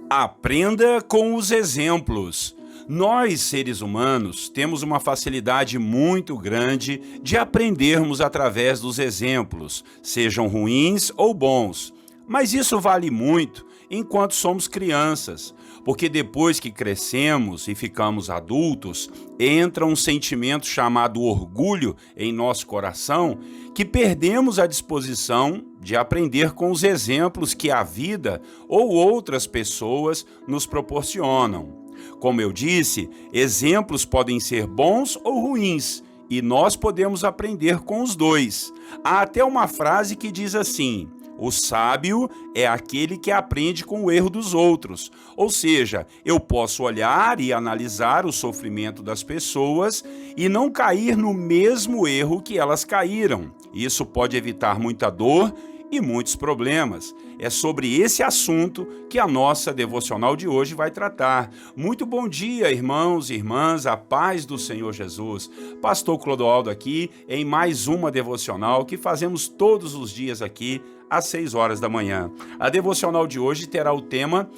Aprenda com os exemplos. Nós, seres humanos, temos uma facilidade muito grande de aprendermos através dos exemplos, sejam ruins ou bons. Mas isso vale muito enquanto somos crianças, porque depois que crescemos e ficamos adultos, entra um sentimento chamado orgulho em nosso coração, que perdemos a disposição de aprender com os exemplos que a vida ou outras pessoas nos proporcionam. Como eu disse, exemplos podem ser bons ou ruins, e nós podemos aprender com os dois. Há até uma frase que diz assim: o sábio é aquele que aprende com o erro dos outros. Ou seja, eu posso olhar e analisar o sofrimento das pessoas e não cair no mesmo erro que elas caíram. Isso pode evitar muita dor e muitos problemas. É sobre esse assunto que a nossa devocional de hoje vai tratar. Muito bom dia, irmãos e irmãs, a paz do Senhor Jesus. Pastor Clodoaldo aqui em mais uma devocional que fazemos todos os dias aqui às 6 horas da manhã. A devocional de hoje terá o tema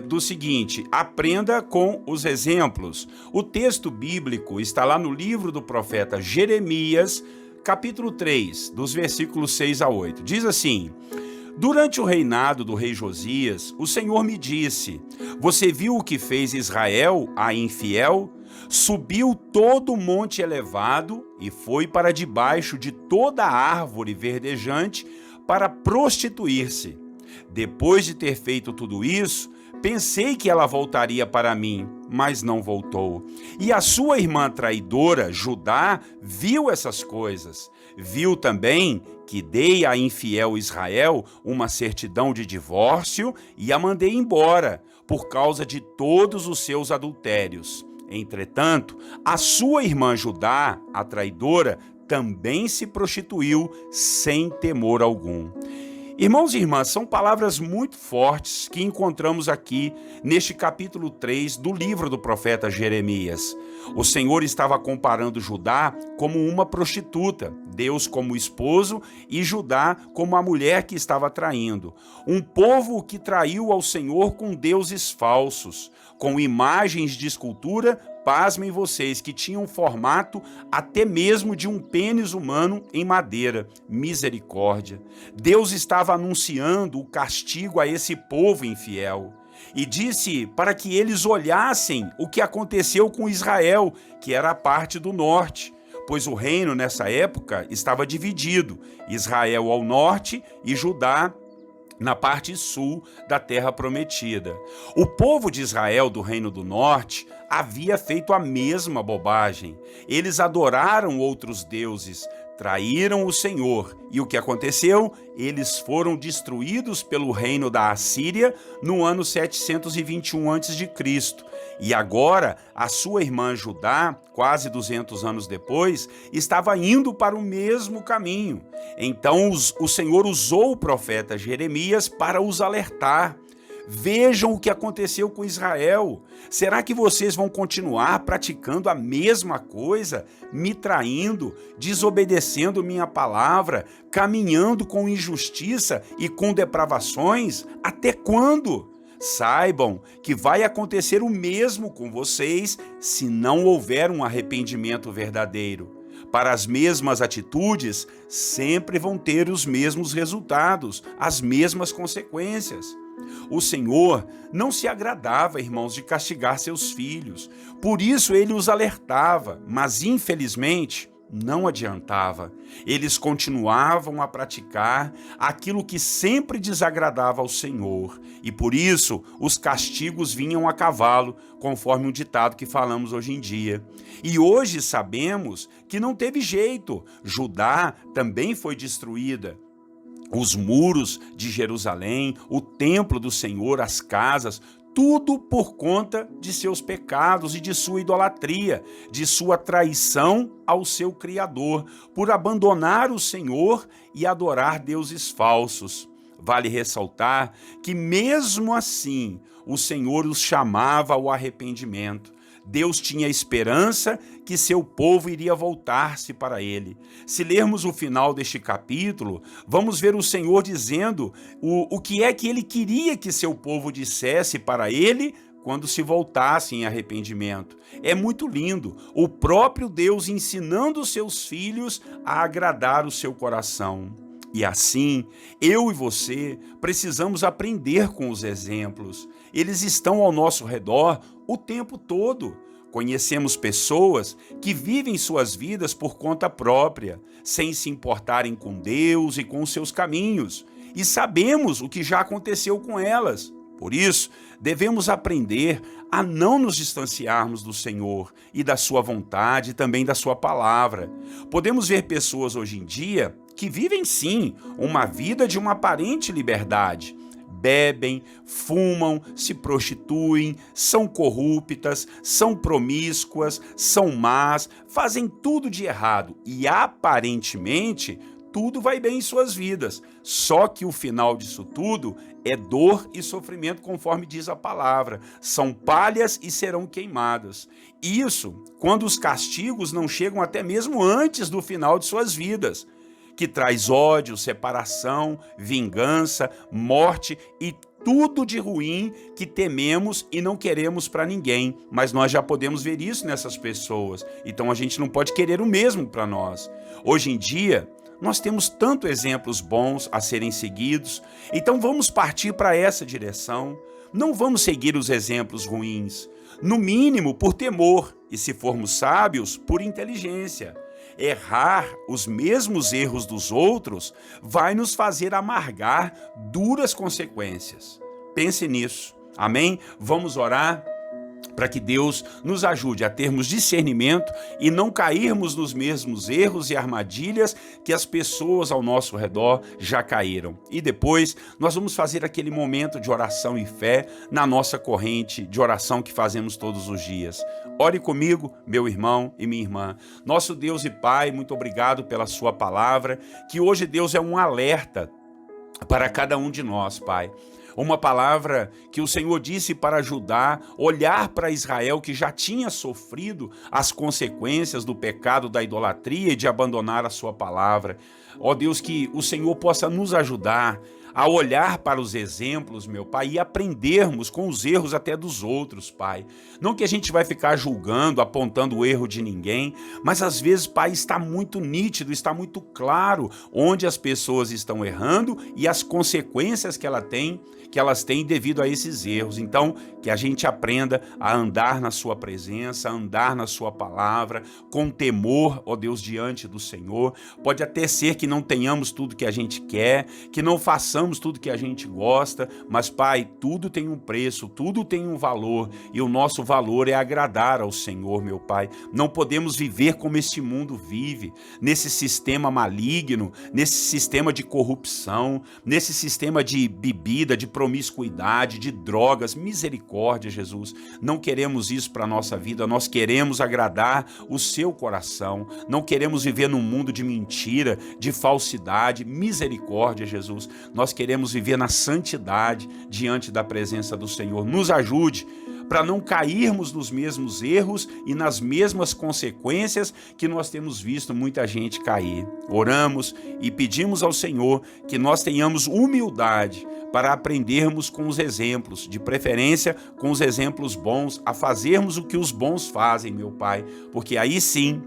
do seguinte: aprenda com os exemplos. O texto bíblico está lá no livro do profeta Jeremias, capítulo 3, dos versículos 6 a 8. Diz assim: durante o reinado do rei Josias, o Senhor me disse: você viu o que fez Israel, a infiel? Subiu todo o monte elevado e foi para debaixo de toda a árvore verdejante para prostituir-se. Depois de ter feito tudo isso, pensei que ela voltaria para mim, mas não voltou. E a sua irmã traidora, Judá, viu essas coisas. Viu também que dei a infiel Israel uma certidão de divórcio e a mandei embora, por causa de todos os seus adultérios. Entretanto, a sua irmã Judá, a traidora, também se prostituiu sem temor algum. Irmãos e irmãs, são palavras muito fortes que encontramos aqui neste capítulo 3 do livro do profeta Jeremias. O Senhor estava comparando Judá como uma prostituta, Deus como esposo e Judá como a mulher que estava traindo. Um povo que traiu ao Senhor com deuses falsos, com imagens de escultura. Pasmem vocês, que tinham formato até mesmo de um pênis humano em madeira. Misericórdia! Deus estava anunciando o castigo a esse povo infiel. E disse para que eles olhassem o que aconteceu com Israel, que era a parte do norte, pois o reino nessa época estava dividido, Israel ao norte e Judá na parte sul da terra prometida. O povo de Israel do Reino do Norte havia feito a mesma bobagem. Eles adoraram outros deuses, traíram o Senhor. E o que aconteceu? Eles foram destruídos pelo reino da Assíria no ano 721 a.C. E agora, a sua irmã Judá, quase 200 anos depois, estava indo para o mesmo caminho. Então o Senhor usou o profeta Jeremias para os alertar. Vejam o que aconteceu com Israel. Será que vocês vão continuar praticando a mesma coisa, me traindo, desobedecendo minha palavra, caminhando com injustiça e com depravações? Até quando? Saibam que vai acontecer o mesmo com vocês se não houver um arrependimento verdadeiro. Para as mesmas atitudes, sempre vão ter os mesmos resultados, as mesmas consequências. O Senhor não se agradava, irmãos, de castigar seus filhos. Por isso ele os alertava, mas infelizmente não adiantava. Eles continuavam a praticar aquilo que sempre desagradava ao Senhor. E por isso os castigos vinham a cavalo, conforme um ditado que falamos hoje em dia. E hoje sabemos que não teve jeito. Judá também foi destruída. Os muros de Jerusalém, o templo do Senhor, as casas, tudo por conta de seus pecados e de sua idolatria, de sua traição ao seu Criador, por abandonar o Senhor e adorar deuses falsos. Vale ressaltar que mesmo assim o Senhor os chamava ao arrependimento. Deus tinha esperança que seu povo iria voltar-se para ele. Se lermos o final deste capítulo, vamos ver o Senhor dizendo o que é que ele queria que seu povo dissesse para ele quando se voltasse em arrependimento. É muito lindo, o próprio Deus ensinando os seus filhos a agradar o seu coração. E assim, eu e você precisamos aprender com os exemplos. Eles estão ao nosso redor o tempo todo. Conhecemos pessoas que vivem suas vidas por conta própria, sem se importarem com Deus e com os seus caminhos. E sabemos o que já aconteceu com elas. Por isso, devemos aprender a não nos distanciarmos do Senhor e da sua vontade e também da sua palavra. Podemos ver pessoas hoje em dia que vivem sim uma vida de uma aparente liberdade. Bebem, fumam, se prostituem, são corruptas, são promíscuas, são más, fazem tudo de errado e aparentemente tudo vai bem em suas vidas. Só que o final disso tudo é dor e sofrimento, conforme diz a palavra. São palhas e serão queimadas. Isso quando os castigos não chegam até mesmo antes do final de suas vidas, que traz ódio, separação, vingança, morte e tudo de ruim que tememos e não queremos para ninguém. Mas nós já podemos ver isso nessas pessoas. Então a gente não pode querer o mesmo para nós. Hoje em dia, nós temos tantos exemplos bons a serem seguidos, então vamos partir para essa direção. Não vamos seguir os exemplos ruins, no mínimo por temor, e se formos sábios, por inteligência. Errar os mesmos erros dos outros vai nos fazer amargar duras consequências. Pense nisso, amém? Vamos orar para que Deus nos ajude a termos discernimento e não cairmos nos mesmos erros e armadilhas que as pessoas ao nosso redor já caíram. E depois nós vamos fazer aquele momento de oração e fé na nossa corrente de oração que fazemos todos os dias. Ore comigo, meu irmão e minha irmã. Nosso Deus e Pai, muito obrigado pela sua palavra, que hoje, Deus, é um alerta para cada um de nós, Pai. Uma palavra que o Senhor disse para ajudar, olhar para Israel que já tinha sofrido as consequências do pecado da idolatria e de abandonar a sua palavra. Ó Deus, que o Senhor possa nos ajudar a olhar para os exemplos, meu Pai, e aprendermos com os erros até dos outros, Pai. Não que a gente vai ficar julgando, apontando o erro de ninguém, mas às vezes, Pai, está muito nítido, está muito claro onde as pessoas estão errando e as consequências que elas têm devido a esses erros. Então, que a gente aprenda a andar na sua presença, a andar na sua palavra, com temor, ó Deus, diante do Senhor. Pode até ser que não tenhamos tudo que a gente quer, que não façamos tudo que a gente gosta, mas, Pai, tudo tem um preço, tudo tem um valor, e o nosso valor é agradar ao Senhor, meu Pai. Não podemos viver como este mundo vive, nesse sistema maligno, nesse sistema de corrupção, nesse sistema de bebida, de promiscuidade, de drogas. Misericórdia, Jesus. Não queremos isso para a nossa vida, nós queremos agradar o seu coração, não queremos viver num mundo de mentira, de falsidade. Misericórdia, Jesus. Nós queremos viver na santidade diante da presença do Senhor. Nos ajude para não cairmos nos mesmos erros e nas mesmas consequências que nós temos visto muita gente cair. Oramos e pedimos ao Senhor que nós tenhamos humildade para aprendermos com os exemplos, de preferência com os exemplos bons, a fazermos o que os bons fazem, meu Pai, porque aí sim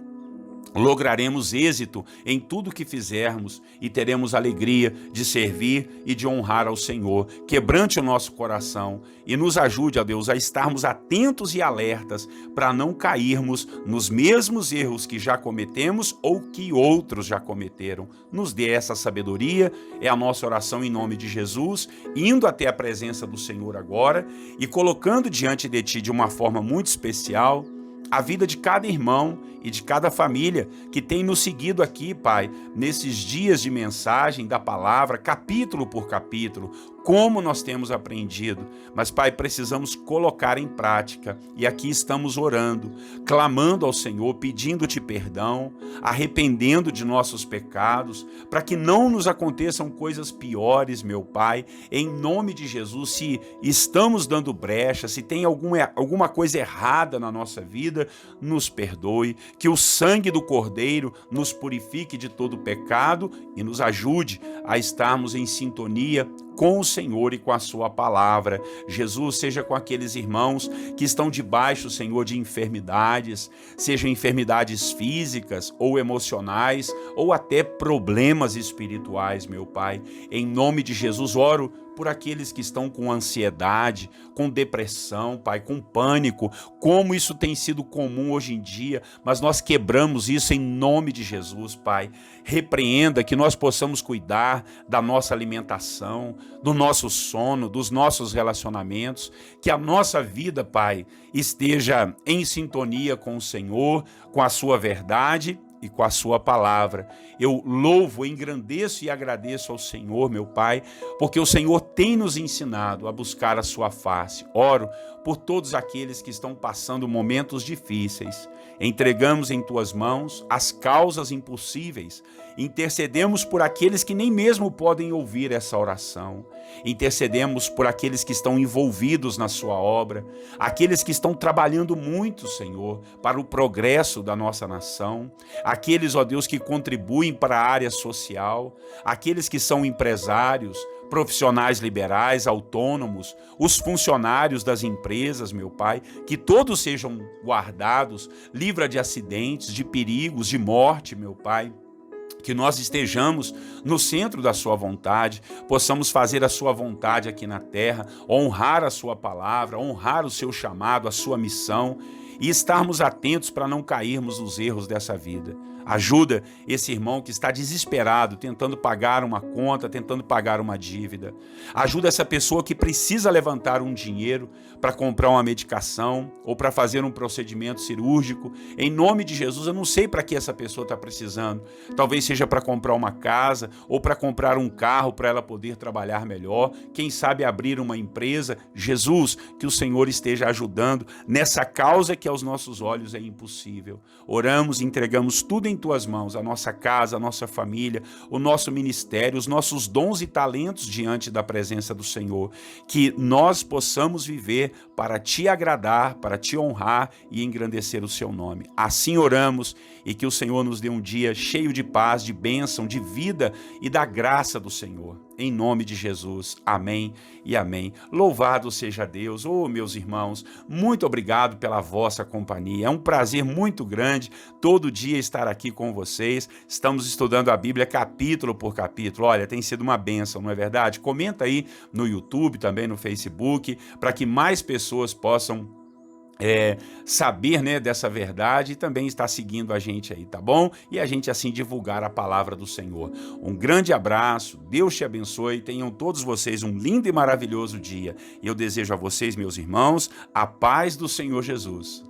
lograremos êxito em tudo que fizermos e teremos alegria de servir e de honrar ao Senhor. Quebrante o nosso coração e nos ajude, ó Deus, a estarmos atentos e alertas para não cairmos nos mesmos erros que já cometemos ou que outros já cometeram. Nos dê essa sabedoria, é a nossa oração em nome de Jesus, indo até a presença do Senhor agora e colocando diante de Ti de uma forma muito especial a vida de cada irmão e de cada família que tem nos seguido aqui, Pai, nesses dias de mensagem da palavra, capítulo por capítulo. como nós temos aprendido, mas, Pai, precisamos colocar em prática. E aqui estamos orando, clamando ao Senhor, pedindo-te perdão, arrependendo de nossos pecados, para que não nos aconteçam coisas piores, meu Pai, em nome de Jesus. Se estamos dando brecha, se tem alguma coisa errada na nossa vida, nos perdoe, que o sangue do Cordeiro nos purifique de todo pecado e nos ajude a estarmos em sintonia com o Senhor e com a sua palavra. Jesus, seja com aqueles irmãos que estão debaixo, Senhor, de enfermidades, sejam enfermidades físicas ou emocionais, ou até problemas espirituais, meu Pai. Em nome de Jesus, oro por aqueles que estão com ansiedade, com depressão, Pai, com pânico, como isso tem sido comum hoje em dia, mas nós quebramos isso em nome de Jesus, Pai. Repreenda, que nós possamos cuidar da nossa alimentação, do nosso sono, dos nossos relacionamentos, que a nossa vida, Pai, esteja em sintonia com o Senhor, com a sua verdade e com a sua palavra. Eu louvo, engrandeço e agradeço ao Senhor, meu Pai, porque o Senhor tem nos ensinado a buscar a sua face. Oro por todos aqueles que estão passando momentos difíceis. Entregamos em tuas mãos as causas impossíveis. Intercedemos por aqueles que nem mesmo podem ouvir essa oração. Intercedemos por aqueles que estão envolvidos na sua obra, aqueles que estão trabalhando muito, Senhor, para o progresso da nossa nação, aqueles, ó Deus, que contribuem para a área social, aqueles que são empresários, profissionais liberais, autônomos, os funcionários das empresas, meu Pai, que todos sejam guardados, livra de acidentes, de perigos, de morte, meu Pai. Que nós estejamos no centro da sua vontade, possamos fazer a sua vontade aqui na terra, honrar a sua palavra, honrar o seu chamado, a sua missão e estarmos atentos para não cairmos nos erros dessa vida. Ajuda esse irmão que está desesperado, tentando pagar uma conta, tentando pagar uma dívida. Ajuda essa pessoa que precisa levantar um dinheiro para comprar uma medicação ou para fazer um procedimento cirúrgico. Em nome de Jesus, eu não sei para que essa pessoa está precisando. Talvez seja para comprar uma casa ou para comprar um carro para ela poder trabalhar melhor. Quem sabe abrir uma empresa. Jesus, que o Senhor esteja ajudando nessa causa que aos nossos olhos é impossível. Oramos e entregamos tudo em tuas mãos, a nossa casa, a nossa família, o nosso ministério, os nossos dons e talentos diante da presença do Senhor, que nós possamos viver para te agradar, para te honrar e engrandecer o seu nome. Assim oramos e que o Senhor nos dê um dia cheio de paz, de bênção, de vida e da graça do Senhor. Em nome de Jesus, amém e amém. Louvado seja Deus. Oh, meus irmãos, muito obrigado pela vossa companhia. É um prazer muito grande todo dia estar aqui com vocês. Estamos estudando a Bíblia capítulo por capítulo. Olha, tem sido uma bênção, não é verdade? Comenta aí no YouTube, também no Facebook, para que mais pessoas possam saber, né, dessa verdade e também estar seguindo a gente aí, tá bom? E a gente assim divulgar a palavra do Senhor. Um grande abraço, Deus te abençoe, tenham todos vocês um lindo e maravilhoso dia. E eu desejo a vocês, meus irmãos, a paz do Senhor Jesus.